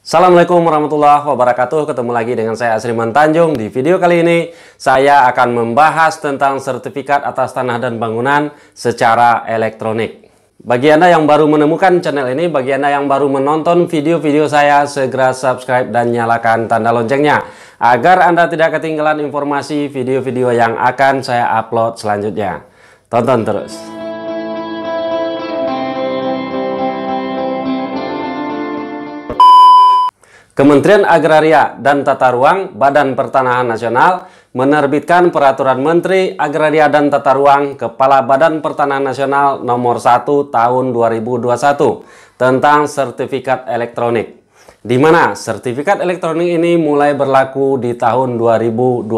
Assalamualaikum warahmatullahi wabarakatuh. Ketemu lagi dengan saya Asriman Tanjung. Di video kali ini saya akan membahas tentang sertifikat atas tanah dan bangunan secara elektronik. Bagi Anda yang baru menemukan channel ini, bagi Anda yang baru menonton video-video saya, segera subscribe dan nyalakan tanda loncengnya agar Anda tidak ketinggalan informasi video-video yang akan saya upload selanjutnya. Tonton terus. Kementerian Agraria dan Tata Ruang Badan Pertanahan Nasional menerbitkan Peraturan Menteri Agraria dan Tata Ruang Kepala Badan Pertanahan Nasional Nomor 1 Tahun 2021 tentang sertifikat elektronik, di mana sertifikat elektronik ini mulai berlaku di tahun 2021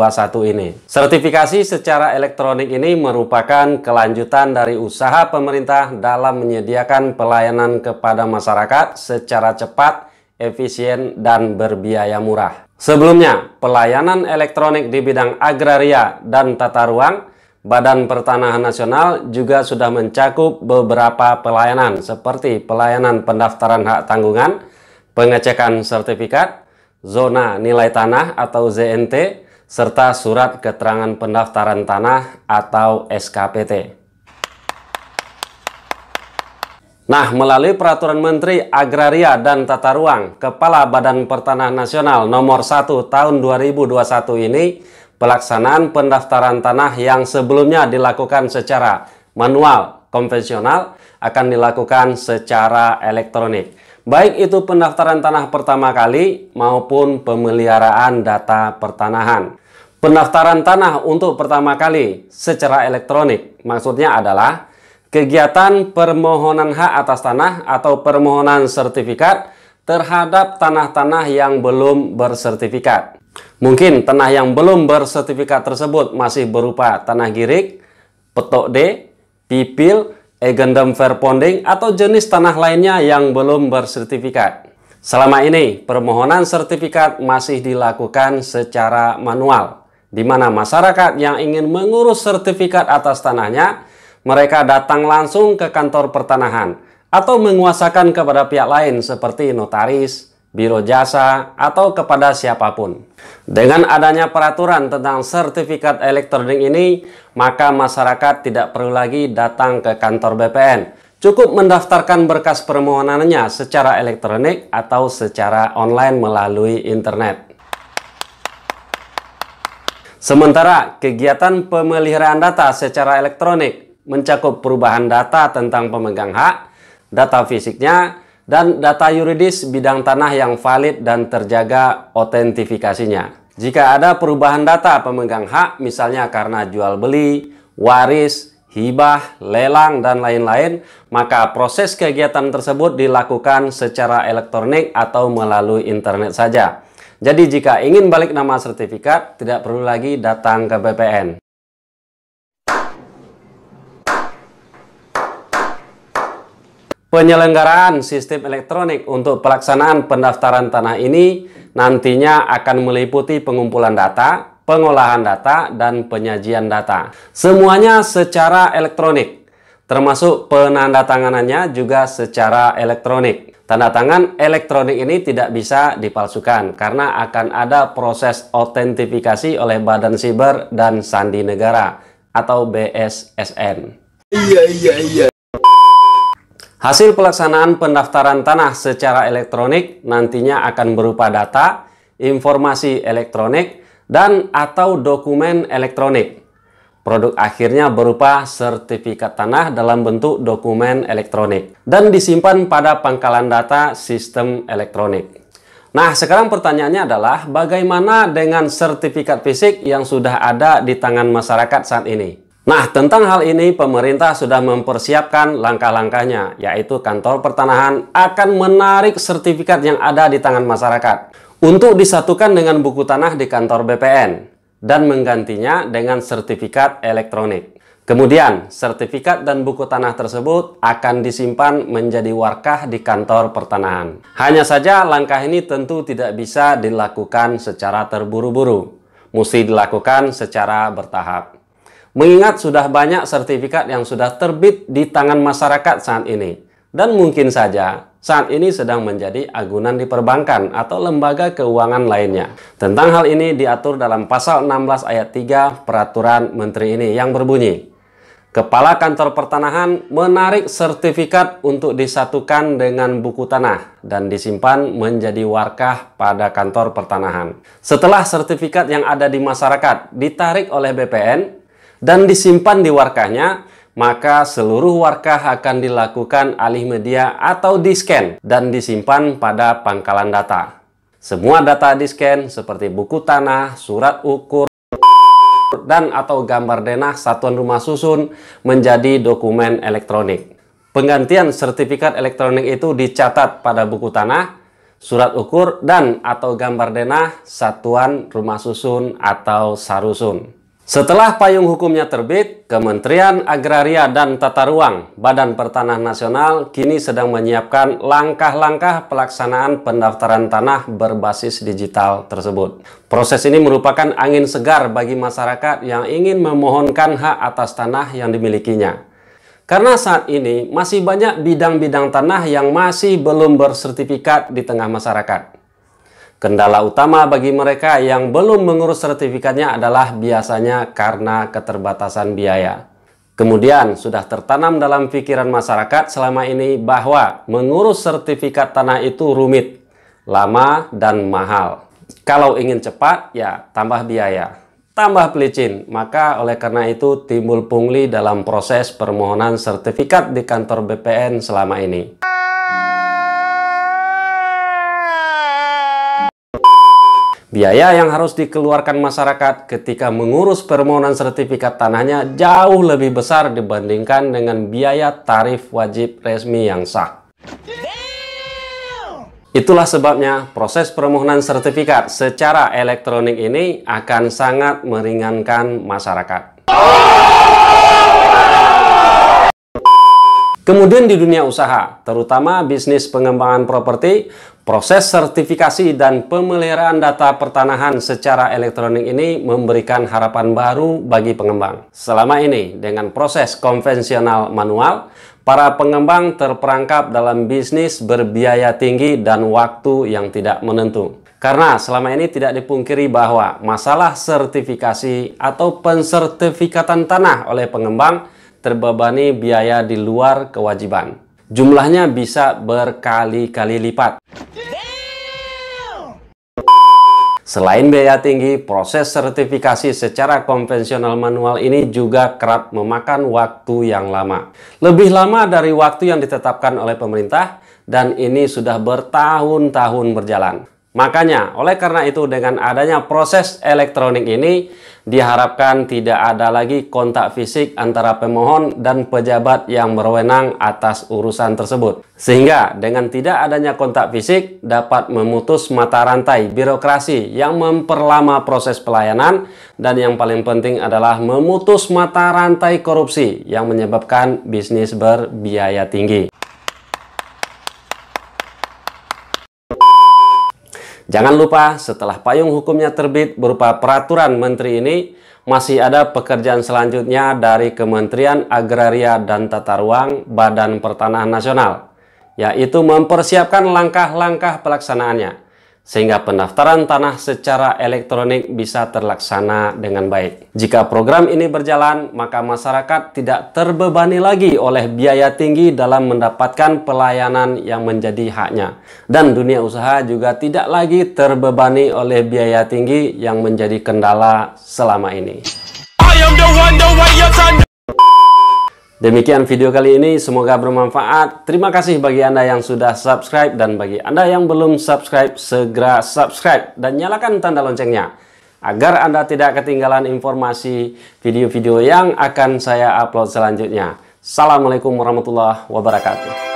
ini. Sertifikasi secara elektronik ini merupakan kelanjutan dari usaha pemerintah dalam menyediakan pelayanan kepada masyarakat secara cepat, efisien, dan berbiaya murah. Sebelumnya, pelayanan elektronik di bidang agraria dan tata ruang, Badan Pertanahan Nasional juga sudah mencakup beberapa pelayanan seperti pelayanan pendaftaran hak tanggungan, pengecekan sertifikat, zona nilai tanah atau ZNT, serta surat keterangan pendaftaran tanah atau SKPT. Nah, melalui Peraturan Menteri Agraria dan Tata Ruang Kepala Badan Pertanahan Nasional Nomor 1 Tahun 2021 ini, pelaksanaan pendaftaran tanah yang sebelumnya dilakukan secara manual konvensional akan dilakukan secara elektronik. Baik itu pendaftaran tanah pertama kali maupun pemeliharaan data pertanahan. Pendaftaran tanah untuk pertama kali secara elektronik maksudnya adalah kegiatan permohonan hak atas tanah atau permohonan sertifikat terhadap tanah-tanah yang belum bersertifikat. Mungkin tanah yang belum bersertifikat tersebut masih berupa tanah girik, petok D, pipil, agendum verponding, atau jenis tanah lainnya yang belum bersertifikat. Selama ini, permohonan sertifikat masih dilakukan secara manual, di mana masyarakat yang ingin mengurus sertifikat atas tanahnya mereka datang langsung ke kantor pertanahan atau menguasakan kepada pihak lain seperti notaris, biro jasa, atau kepada siapapun. Dengan adanya peraturan tentang sertifikat elektronik ini, maka masyarakat tidak perlu lagi datang ke kantor BPN. Cukup mendaftarkan berkas permohonannya secara elektronik atau secara online melalui internet. Sementara kegiatan pemeliharaan data secara elektronik mencakup perubahan data tentang pemegang hak, data fisiknya, dan data yuridis bidang tanah yang valid dan terjaga otentifikasinya. Jika ada perubahan data pemegang hak, misalnya karena jual beli, waris, hibah, lelang, dan lain-lain, maka proses kegiatan tersebut dilakukan secara elektronik atau melalui internet saja. Jadi jika ingin balik nama sertifikat, tidak perlu lagi datang ke BPN. Penyelenggaraan sistem elektronik untuk pelaksanaan pendaftaran tanah ini nantinya akan meliputi pengumpulan data, pengolahan data, dan penyajian data. Semuanya secara elektronik, termasuk penandatanganannya juga secara elektronik. Tanda tangan elektronik ini tidak bisa dipalsukan karena akan ada proses otentifikasi oleh Badan Siber dan Sandi Negara atau BSSN. Iya. Hasil pelaksanaan pendaftaran tanah secara elektronik nantinya akan berupa data, informasi elektronik, dan atau dokumen elektronik. Produk akhirnya berupa sertifikat tanah dalam bentuk dokumen elektronik dan disimpan pada pangkalan data sistem elektronik. Nah, sekarang pertanyaannya adalah bagaimana dengan sertifikat fisik yang sudah ada di tangan masyarakat saat ini? Nah, tentang hal ini pemerintah sudah mempersiapkan langkah-langkahnya, yaitu kantor pertanahan akan menarik sertifikat yang ada di tangan masyarakat untuk disatukan dengan buku tanah di kantor BPN dan menggantinya dengan sertifikat elektronik. Kemudian, sertifikat dan buku tanah tersebut akan disimpan menjadi warkah di kantor pertanahan. Hanya saja langkah ini tentu tidak bisa dilakukan secara terburu-buru, mesti dilakukan secara bertahap. Mengingat sudah banyak sertifikat yang sudah terbit di tangan masyarakat saat ini. Dan mungkin saja saat ini sedang menjadi agunan di perbankan atau lembaga keuangan lainnya. Tentang hal ini diatur dalam pasal 16 ayat 3 Peraturan Menteri ini yang berbunyi, Kepala Kantor Pertanahan menarik sertifikat untuk disatukan dengan buku tanah dan disimpan menjadi warkah pada kantor pertanahan. Setelah sertifikat yang ada di masyarakat ditarik oleh BPN dan disimpan di warkahnya, maka seluruh warkah akan dilakukan alih media atau di-scan dan disimpan pada pangkalan data. Semua data di-scan seperti buku tanah, surat ukur, dan atau gambar denah satuan rumah susun menjadi dokumen elektronik. Penggantian sertifikat elektronik itu dicatat pada buku tanah, surat ukur, dan atau gambar denah satuan rumah susun atau sarusun. Setelah payung hukumnya terbit, Kementerian Agraria dan Tata Ruang Badan Pertanahan Nasional kini sedang menyiapkan langkah-langkah pelaksanaan pendaftaran tanah berbasis digital tersebut. Proses ini merupakan angin segar bagi masyarakat yang ingin memohonkan hak atas tanah yang dimilikinya. Karena saat ini masih banyak bidang-bidang tanah yang masih belum bersertifikat di tengah masyarakat. Kendala utama bagi mereka yang belum mengurus sertifikatnya adalah biasanya karena keterbatasan biaya. Kemudian sudah tertanam dalam pikiran masyarakat selama ini bahwa mengurus sertifikat tanah itu rumit, lama, dan mahal. Kalau ingin cepat, ya tambah biaya, tambah pelicin. Maka oleh karena itu timbul pungli dalam proses permohonan sertifikat di kantor BPN selama ini. Biaya yang harus dikeluarkan masyarakat ketika mengurus permohonan sertifikat tanahnya jauh lebih besar dibandingkan dengan biaya tarif wajib resmi yang sah. Itulah sebabnya proses permohonan sertifikat secara elektronik ini akan sangat meringankan masyarakat. Kemudian di dunia usaha, terutama bisnis pengembangan properti, proses sertifikasi dan pemeliharaan data pertanahan secara elektronik ini memberikan harapan baru bagi pengembang. Selama ini, dengan proses konvensional manual, para pengembang terperangkap dalam bisnis berbiaya tinggi dan waktu yang tidak menentu. Karena selama ini tidak dipungkiri bahwa masalah sertifikasi atau pensertifikatan tanah oleh pengembang terbebani biaya di luar kewajiban. Jumlahnya bisa berkali-kali lipat. Selain biaya tinggi, proses sertifikasi secara konvensional manual ini juga kerap memakan waktu yang lama. Lebih lama dari waktu yang ditetapkan oleh pemerintah, dan ini sudah bertahun-tahun berjalan. Makanya, oleh karena itu dengan adanya proses elektronik ini, diharapkan tidak ada lagi kontak fisik antara pemohon dan pejabat yang berwenang atas urusan tersebut. Sehingga dengan tidak adanya kontak fisik dapat memutus mata rantai birokrasi yang memperlama proses pelayanan, dan yang paling penting adalah memutus mata rantai korupsi yang menyebabkan bisnis berbiaya tinggi. Jangan lupa, setelah payung hukumnya terbit berupa peraturan menteri ini, masih ada pekerjaan selanjutnya dari Kementerian Agraria dan Tata Ruang Badan Pertanahan Nasional, yaitu mempersiapkan langkah-langkah pelaksanaannya, sehingga pendaftaran tanah secara elektronik bisa terlaksana dengan baik. Jika program ini berjalan, maka masyarakat tidak terbebani lagi oleh biaya tinggi dalam mendapatkan pelayanan yang menjadi haknya. Dan dunia usaha juga tidak lagi terbebani oleh biaya tinggi yang menjadi kendala selama ini. Demikian video kali ini, semoga bermanfaat. Terima kasih bagi Anda yang sudah subscribe, dan bagi Anda yang belum subscribe, segera subscribe dan nyalakan tanda loncengnya agar Anda tidak ketinggalan informasi video-video yang akan saya upload selanjutnya. Assalamualaikum warahmatullahi wabarakatuh.